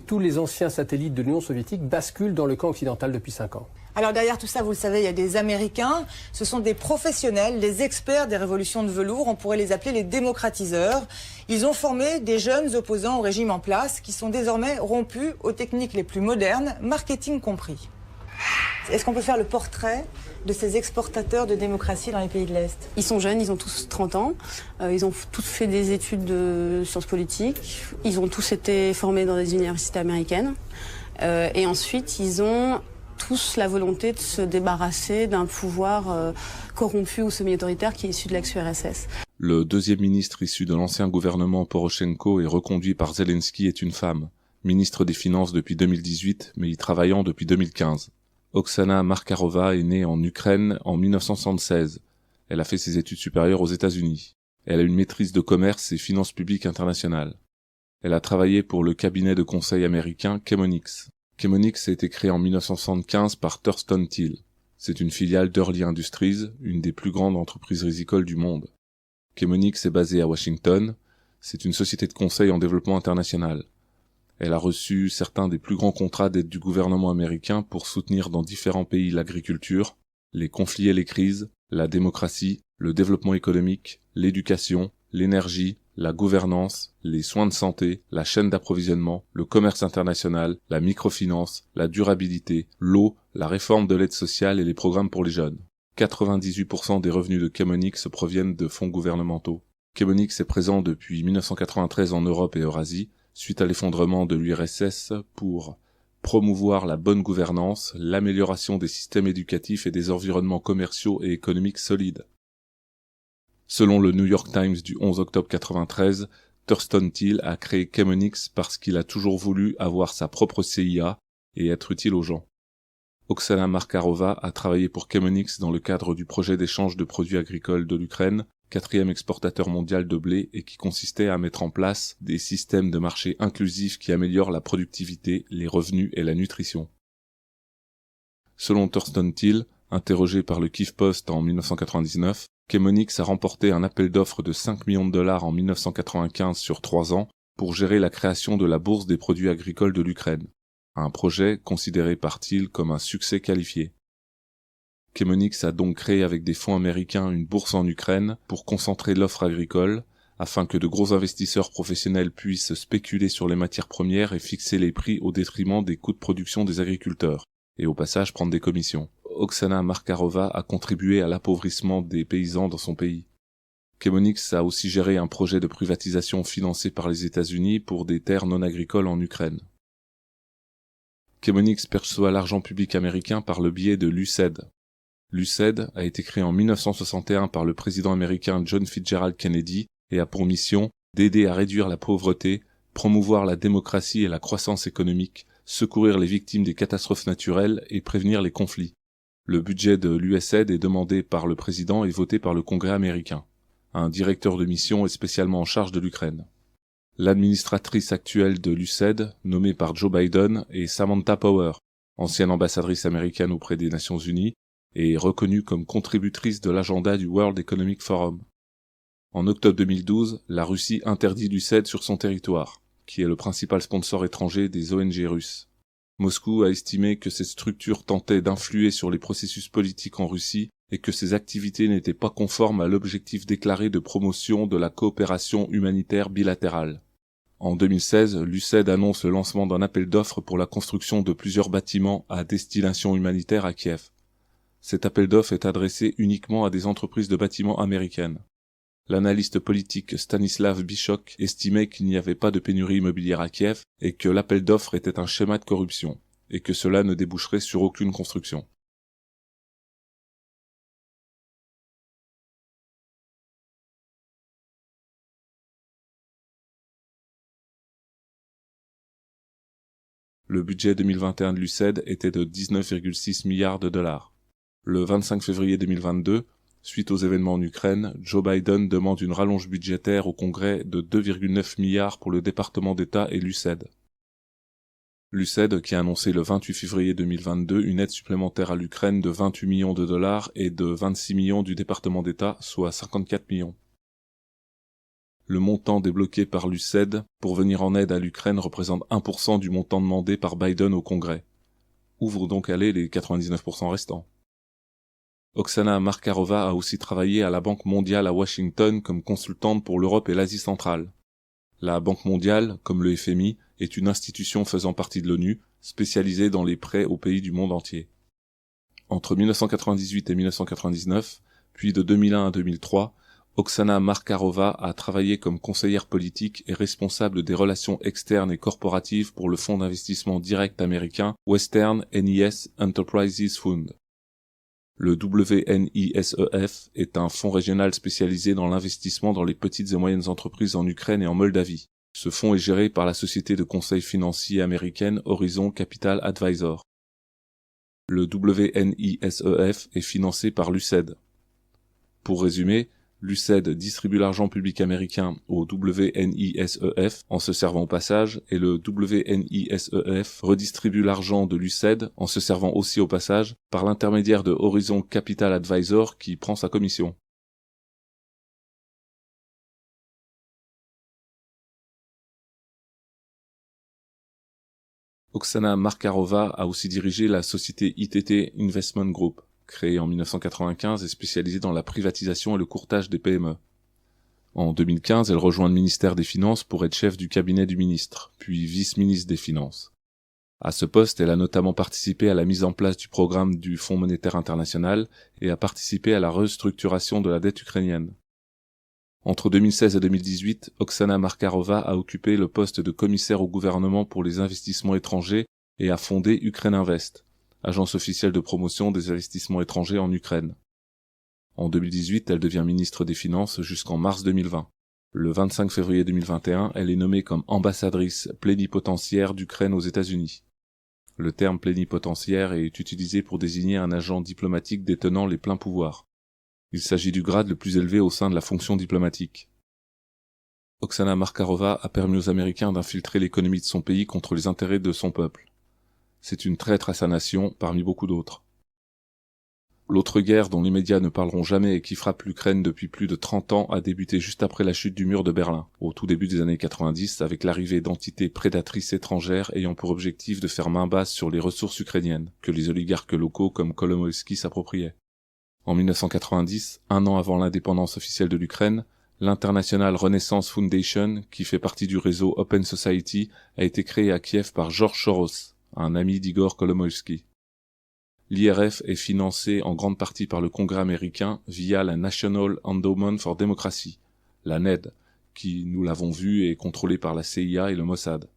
Tous les anciens satellites de l'Union soviétique basculent dans le camp occidental depuis 5 ans. Alors derrière tout ça, vous le savez, il y a des Américains. Ce sont des professionnels, des experts des révolutions de velours. On pourrait les appeler les démocratiseurs. Ils ont formé des jeunes opposants au régime en place qui sont désormais rompus aux techniques les plus modernes, marketing compris. Est-ce qu'on peut faire le portrait de ces exportateurs de démocratie dans les pays de l'Est? Ils sont jeunes, ils ont tous 30 ans, ils ont tous fait des études de sciences politiques, ils ont tous été formés dans des universités américaines, et ensuite ils ont tous la volonté de se débarrasser d'un pouvoir corrompu ou semi-autoritaire qui est issu de l'ex-URSS. Le deuxième ministre issu de l'ancien gouvernement Porochenko et reconduit par Zelensky est une femme, ministre des Finances depuis 2018, mais y travaillant depuis 2015. Oksana Markarova est née en Ukraine en 1976. Elle a fait ses études supérieures aux États-Unis. Elle a une maîtrise de commerce et finances publiques internationales. Elle a travaillé pour le cabinet de conseil américain Chemonix. Chemonix a été créé en 1975 par Thurston Thiel. C'est une filiale d'Early Industries, une des plus grandes entreprises rizicoles du monde. Chemonix est basée à Washington. C'est une société de conseil en développement international. Elle a reçu certains des plus grands contrats d'aide du gouvernement américain pour soutenir dans différents pays l'agriculture, les conflits et les crises, la démocratie, le développement économique, l'éducation, l'énergie, la gouvernance, les soins de santé, la chaîne d'approvisionnement, le commerce international, la microfinance, la durabilité, l'eau, la réforme de l'aide sociale et les programmes pour les jeunes. 98% des revenus de Chemonix proviennent de fonds gouvernementaux. Chemonix est présent depuis 1993 en Europe et Eurasie, suite à l'effondrement de l'URSS, pour promouvoir la bonne gouvernance, l'amélioration des systèmes éducatifs et des environnements commerciaux et économiques solides. Selon le New York Times du 11 octobre 1993, Thurston Thiel a créé Chemonix parce qu'il a toujours voulu avoir sa propre CIA et être utile aux gens. Oksana Markarova a travaillé pour Chemonix dans le cadre du projet d'échange de produits agricoles de l'Ukraine, 4e exportateur mondial de blé, et qui consistait à mettre en place des systèmes de marché inclusifs qui améliorent la productivité, les revenus et la nutrition. Selon Thurston Thiel, interrogé par le Kyiv Post en 1999, Chemonix a remporté un appel d'offres de 5 millions de dollars en 1995 sur 3 ans pour gérer la création de la bourse des produits agricoles de l'Ukraine, un projet considéré par Thiel comme un succès qualifié. Chemonix a donc créé avec des fonds américains une bourse en Ukraine pour concentrer l'offre agricole, afin que de gros investisseurs professionnels puissent spéculer sur les matières premières et fixer les prix au détriment des coûts de production des agriculteurs, et au passage prendre des commissions. Oksana Markarova a contribué à l'appauvrissement des paysans dans son pays. Chemonix a aussi géré un projet de privatisation financé par les États-Unis pour des terres non agricoles en Ukraine. Chemonix perçoit l'argent public américain par le biais de l'USAID. L'USAID a été créé en 1961 par le président américain John Fitzgerald Kennedy et a pour mission d'aider à réduire la pauvreté, promouvoir la démocratie et la croissance économique, secourir les victimes des catastrophes naturelles et prévenir les conflits. Le budget de l'USAID est demandé par le président et voté par le Congrès américain. Un directeur de mission est spécialement en charge de l'Ukraine. L'administratrice actuelle de l'USAID, nommée par Joe Biden, est Samantha Power, ancienne ambassadrice américaine auprès des Nations Unies, et reconnue comme contributrice de l'agenda du World Economic Forum. En octobre 2012, la Russie interdit l'USAID sur son territoire, qui est le principal sponsor étranger des ONG russes. Moscou a estimé que cette structure tentait d'influer sur les processus politiques en Russie et que ses activités n'étaient pas conformes à l'objectif déclaré de promotion de la coopération humanitaire bilatérale. En 2016, l'USAID annonce le lancement d'un appel d'offres pour la construction de plusieurs bâtiments à destination humanitaire à Kiev. Cet appel d'offres est adressé uniquement à des entreprises de bâtiments américaines. L'analyste politique Stanislav Bichok estimait qu'il n'y avait pas de pénurie immobilière à Kiev et que l'appel d'offres était un schéma de corruption, et que cela ne déboucherait sur aucune construction. Le budget 2021 de l'USAID était de 19,6 milliards de dollars. Le 25 février 2022, suite aux événements en Ukraine, Joe Biden demande une rallonge budgétaire au Congrès de 2,9 milliards pour le département d'État et l'USAID. Luced qui a annoncé le 28 février 2022 une aide supplémentaire à l'Ukraine de 28 millions de dollars et de 26 millions du département d'État, soit 54 millions. Le montant débloqué par Luced pour venir en aide à l'Ukraine représente 1% du montant demandé par Biden au Congrès. Où vont donc aller les 99% restants? Oksana Markarova a aussi travaillé à la Banque mondiale à Washington comme consultante pour l'Europe et l'Asie centrale. La Banque mondiale, comme le FMI, est une institution faisant partie de l'ONU, spécialisée dans les prêts aux pays du monde entier. Entre 1998 et 1999, puis de 2001 à 2003, Oksana Markarova a travaillé comme conseillère politique et responsable des relations externes et corporatives pour le fonds d'investissement direct américain Western NES Enterprises Fund. Le WNISEF est un fonds régional spécialisé dans l'investissement dans les petites et moyennes entreprises en Ukraine et en Moldavie. Ce fonds est géré par la société de conseil financier américaine Horizon Capital Advisor. Le WNISEF est financé par Luced. Pour résumer, Luced distribue l'argent public américain au WNISEF en se servant au passage, et le WNISEF redistribue l'argent de Luced en se servant aussi au passage par l'intermédiaire de Horizon Capital Advisor qui prend sa commission. Oksana Markarova a aussi dirigé la société ITT Investment Group, créée en 1995 et spécialisée dans la privatisation et le courtage des PME. En 2015, elle rejoint le ministère des Finances pour être chef du cabinet du ministre, puis vice-ministre des Finances. À ce poste, elle a notamment participé à la mise en place du programme du Fonds monétaire international et a participé à la restructuration de la dette ukrainienne. Entre 2016 et 2018, Oksana Markarova a occupé le poste de commissaire au gouvernement pour les investissements étrangers et a fondé Ukraine Invest, agence officielle de promotion des investissements étrangers en Ukraine. En 2018, elle devient ministre des Finances jusqu'en mars 2020. Le 25 février 2021, elle est nommée comme ambassadrice plénipotentiaire d'Ukraine aux États-Unis. Le terme plénipotentiaire est utilisé pour désigner un agent diplomatique détenant les pleins pouvoirs. Il s'agit du grade le plus élevé au sein de la fonction diplomatique. Oksana Markarova a permis aux Américains d'infiltrer l'économie de son pays contre les intérêts de son peuple. C'est une traître à sa nation, parmi beaucoup d'autres. L'autre guerre dont les médias ne parleront jamais et qui frappe l'Ukraine depuis plus de 30 ans a débuté juste après la chute du mur de Berlin, au tout début des années 90, avec l'arrivée d'entités prédatrices étrangères ayant pour objectif de faire main basse sur les ressources ukrainiennes, que les oligarques locaux comme Kolomoïski s'appropriaient. En 1990, un an avant l'indépendance officielle de l'Ukraine, l'International Renaissance Foundation, qui fait partie du réseau Open Society, a été créé à Kiev par George Soros, un ami d'Igor Kolomoïski. L'IRF est financé en grande partie par le Congrès américain via la National Endowment for Democracy, la NED, qui, nous l'avons vu, est contrôlée par la CIA et le Mossad.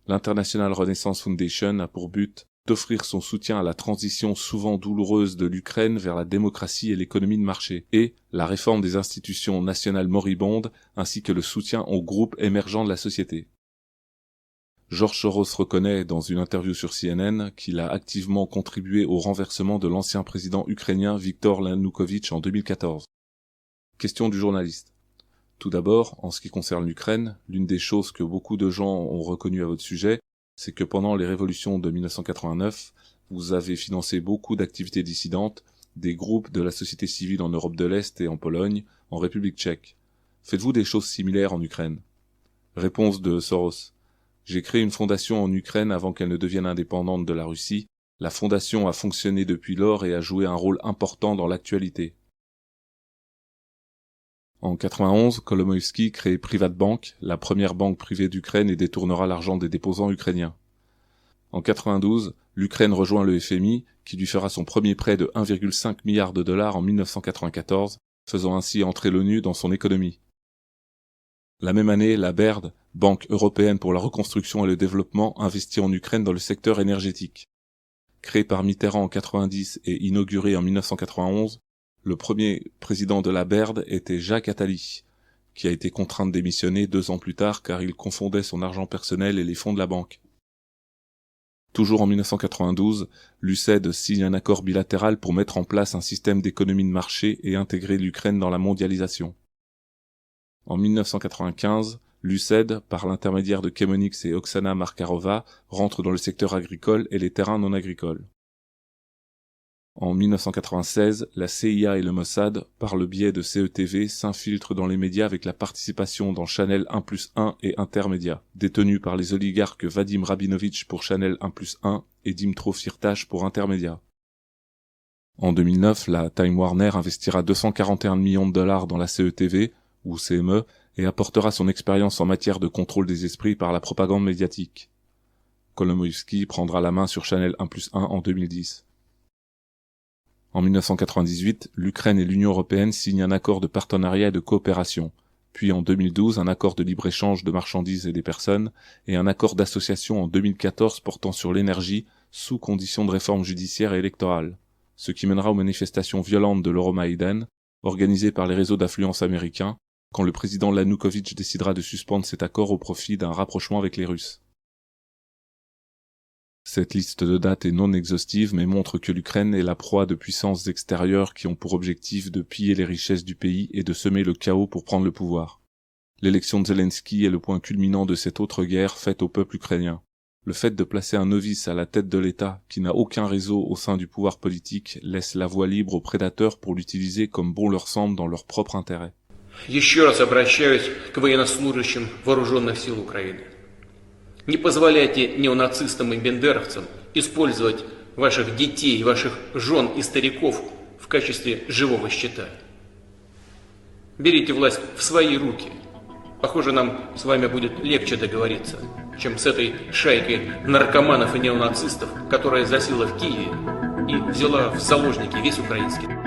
L'International Renaissance Foundation a pour but d'offrir son soutien à la transition souvent douloureuse de l'Ukraine vers la démocratie et l'économie de marché, et la réforme des institutions nationales moribondes, ainsi que le soutien aux groupes émergents de la société. George Soros reconnaît dans une interview sur CNN qu'il a activement contribué au renversement de l'ancien président ukrainien Viktor Yanukovych en 2014. Question du journaliste. Tout d'abord, en ce qui concerne l'Ukraine, l'une des choses que beaucoup de gens ont reconnues à votre sujet, c'est que pendant les révolutions de 1989, vous avez financé beaucoup d'activités dissidentes, des groupes de la société civile en Europe de l'Est et en Pologne, en République tchèque. Faites-vous des choses similaires en Ukraine? Réponse de Soros. J'ai créé une fondation en Ukraine avant qu'elle ne devienne indépendante de la Russie. La fondation a fonctionné depuis lors et a joué un rôle important dans l'actualité. En 91, Kolomoïski crée Privatbank, la première banque privée d'Ukraine, et détournera l'argent des déposants ukrainiens. En 92, l'Ukraine rejoint le FMI, qui lui fera son premier prêt de 1,5 milliard de dollars en 1994, faisant ainsi entrer l'ONU dans son économie. La même année, la BERD, Banque européenne pour la reconstruction et le développement, investit en Ukraine dans le secteur énergétique. Créée par Mitterrand en 90 et inaugurée en 1991, le premier président de la BERD était Jacques Attali, qui a été contraint de démissionner 2 ans plus tard car il confondait son argent personnel et les fonds de la banque. Toujours en 1992, Luced signe un accord bilatéral pour mettre en place un système d'économie de marché et intégrer l'Ukraine dans la mondialisation. En 1995, Luced, par l'intermédiaire de Chemonix et Oksana Markarova, rentre dans le secteur agricole et les terrains non agricoles. En 1996, la CIA et le Mossad, par le biais de CETV, s'infiltrent dans les médias avec la participation dans Channel 1+1 et Intermédia, détenus par les oligarques Vadim Rabinovitch pour Channel 1+1 et Dmytro Firtash pour Intermédia. En 2009, la Time Warner investira 241 millions de dollars dans la CETV, ou CME, et apportera son expérience en matière de contrôle des esprits par la propagande médiatique. Kolomoïvski prendra la main sur Channel 1+1 en 2010. En 1998, l'Ukraine et l'Union européenne signent un accord de partenariat et de coopération, puis en 2012 un accord de libre-échange de marchandises et des personnes, et un accord d'association en 2014 portant sur l'énergie sous condition de réforme judiciaire et électorale, ce qui mènera aux manifestations violentes de l'Euromaïdan, organisées par les réseaux d'influence américains, quand le président Yanukovych décidera de suspendre cet accord au profit d'un rapprochement avec les Russes. Cette liste de dates est non exhaustive mais montre que l'Ukraine est la proie de puissances extérieures qui ont pour objectif de piller les richesses du pays et de semer le chaos pour prendre le pouvoir. L'élection de Zelensky est le point culminant de cette autre guerre faite au peuple ukrainien. Le fait de placer un novice à la tête de l'État qui n'a aucun réseau au sein du pouvoir politique laisse la voie libre aux prédateurs pour l'utiliser comme bon leur semble dans leur propre intérêt. Еще раз обращаюсь к военнослужащим вооруженных сил Украины. Не позволяйте неонацистам и бендеровцам использовать ваших детей, ваших жен и стариков в качестве живого щита. Берите власть в свои руки. Похоже, нам с вами будет легче договориться, чем с этой шайкой наркоманов и неонацистов, которая засела в Киеве и взяла в заложники весь украинский.